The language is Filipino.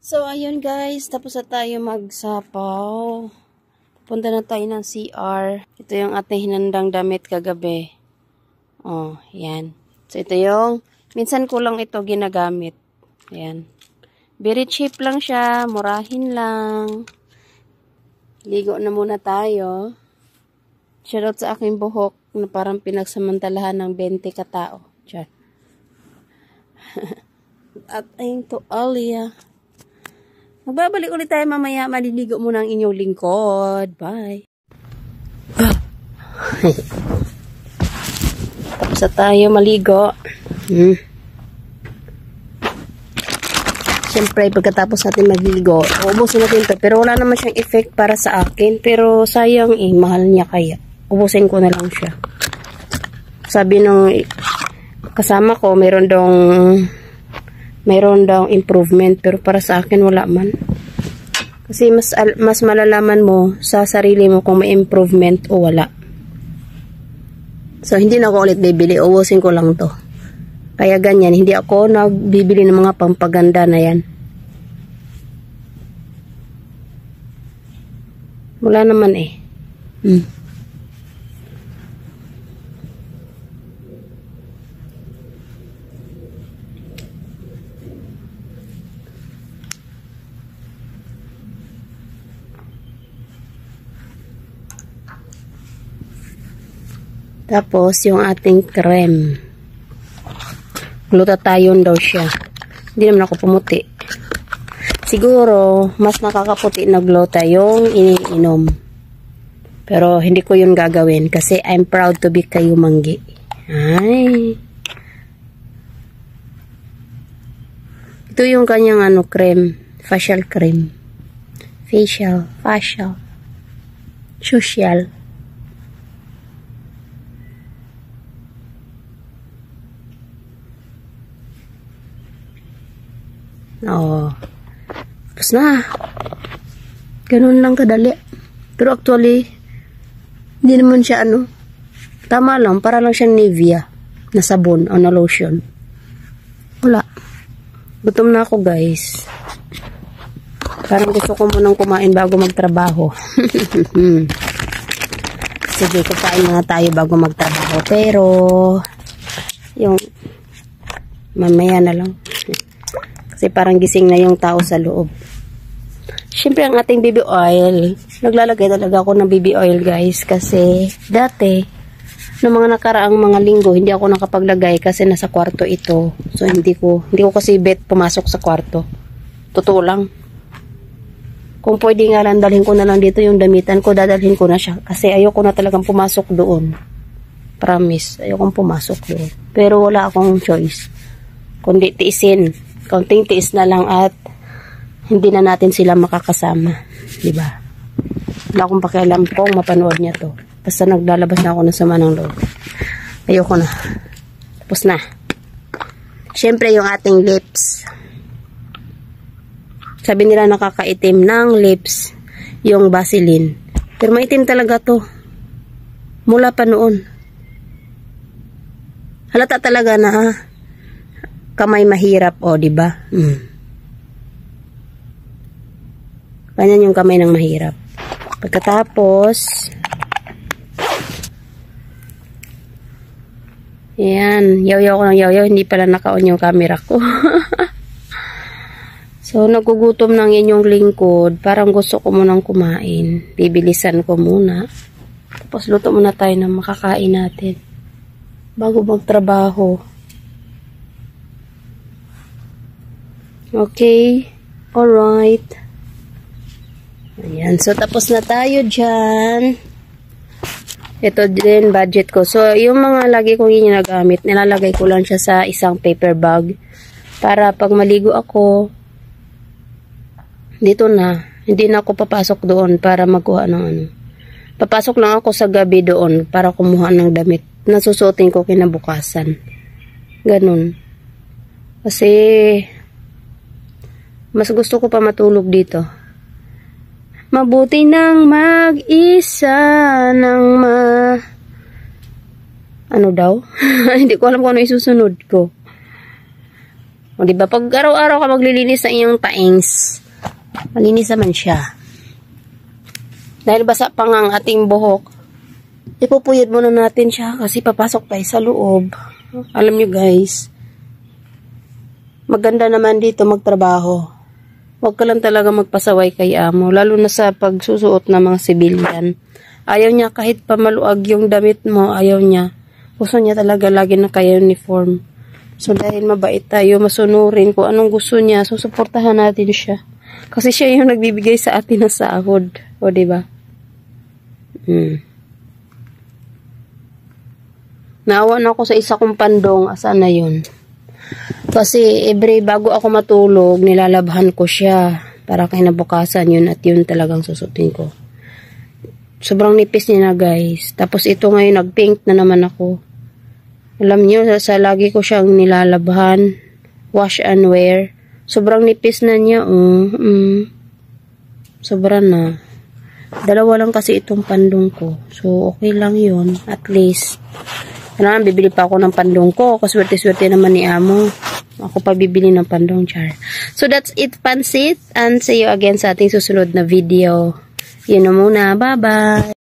So, ayun guys, tapos na tayo magsapaw. Punta na tayo ng CR. Ito yung ating hinandang damit kagabi. Oh, yan. So, ito yung, minsan ko lang ito ginagamit. Ayan. Very cheap lang siya, murahin lang. Ligo na muna tayo. Shoutout sa aking buhok na parang pinagsamantalahan ng 20 katao. Diyan. At ayun to Alia. Magbabalik ulit tayo mamaya. Maliligo muna ang inyong lingkod. Bye. Tapos na tayo maligo. Siyempre, pagkatapos natin magligo, ubusin natin ito. Pero wala naman siyang effect para sa akin. Pero sayang mahal niya kaya. Ubusin ko na lang siya. Sabi nung kasama ko, mayroon daw improvement. Pero para sa akin, wala man. Kasi mas malalaman mo sa sarili mo kung may improvement o wala. So, hindi na ako ulit bibili. Ubusin ko lang to. Kaya ganyan, hindi ako nagbibili ng mga pampaganda na yan. Wala naman eh. Tapos, yung ating creme. Glutathione daw siya. Hindi naman ako pumuti. Siguro, mas nakakaputi na gluta yung iniinom. Pero, hindi ko yun gagawin. Kasi, I'm proud to be Kayumanggi. Ay. Ito yung kanyang cream. Facial cream. Facial. Social. Oo. Tapos na. Ganun lang kadali. Pero actually, hindi naman siya tama lang. Para lang siya Nivea na sabon o na lotion. Wala. Gutom na ako guys. Parang gusto ko munang kumain bago magtrabaho. Sige, kumain na tayo bago magtrabaho. Pero, yung mamaya na lang. Kasi parang gising na yung tao sa loob. Siyempre, ang ating baby oil. Naglalagay talaga ako ng baby oil, guys. Kasi, dati, noong mga nakaraang mga linggo, hindi ako nakapaglagay kasi nasa kwarto ito. So, hindi ko kasi bet pumasok sa kwarto. Totoo lang. Kung pwede nga lang, dalhin ko na lang dito yung damitan ko, dadalhin ko na siya. Kasi ayoko na talagang pumasok doon. Promise, ayokong pumasok doon. Pero wala akong choice. Kundi tiisin. Kaunting tiis na lang at hindi na natin sila makakasama. Diba? Wala akong pakialam kung mapanood niya to. Basta naglalabas na ako ng sama ng loob. Ayoko na. Tapos na. Siyempre yung ating lips. Sabi nila nakakaitim ng lips yung Vaseline. Pero maitim talaga to. Mula pa noon. Halata talaga na kamay mahirap, diba? Ganyan yung kamay ng mahirap. Pagkatapos, yan, yaw-yaw ko ng yaw-yaw, hindi pala naka-on yung camera ko. So, nagugutom ng inyong lingkod, parang gusto ko munang kumain. Bibilisan ko muna. Tapos, luto muna tayo ng makakain natin. Bago magtrabaho. Okay. Alright. Ayan. So, tapos na tayo dyan. Ito din, budget ko. So, yung mga lagi kong ginagamit, nilalagay ko lang siya sa isang paper bag. Para pag maligo ako, dito na. Hindi na ako papasok doon para magkuha ng Papasok lang ako sa gabi doon para kumuha ng damit. Nasusuotin ko kinabukasan. Ganun. Kasi, mas gusto ko pa matulog dito. Mabuti nang mag-isa nang ano daw? Hindi ko alam kung ano isusunod ko. O, diba? Pag araw-araw ka maglilinis ng iyong taings, malinis naman siya. Dahil basa pa nga ang ating buhok, ipupuyod muna natin siya kasi papasok tayo sa loob. Alam nyo guys, maganda naman dito magtrabaho. Huwag ka lang talaga magpasaway kay amo, lalo na sa pagsusuot ng mga civilian. Ayaw niya kahit pamaluag yung damit mo, ayaw niya. Gusto niya talaga lagi naka-uniform. So dahil mabait tayo, masunurin kung anong gusto niya, susuportahan natin siya. Kasi siya yung nagbibigay sa atin ng sahod. O diba? Naawa na ako sa isa kong pandong, asan na yun? Kasi bago ako matulog, nilalabhan ko siya para kinabukasan yun at yun talagang susutin ko. Sobrang nipis niya na guys. Tapos ito ngayon nag-pink na naman ako. Alam niyo, sa lagi ko siyang nilalabhan, wash and wear. Sobrang nipis na niya. Sobrang na. Dalawa lang kasi itong pandong ko. So okay lang yun. At least. Kailangan bibili pa ako ng pandong ko. Kaswerte-swerte naman ni amo. Ako pa bibili ng pandong, char. So that's it, Pansit. And see you again sa ating susunod na video. Yun na muna. Bye-bye.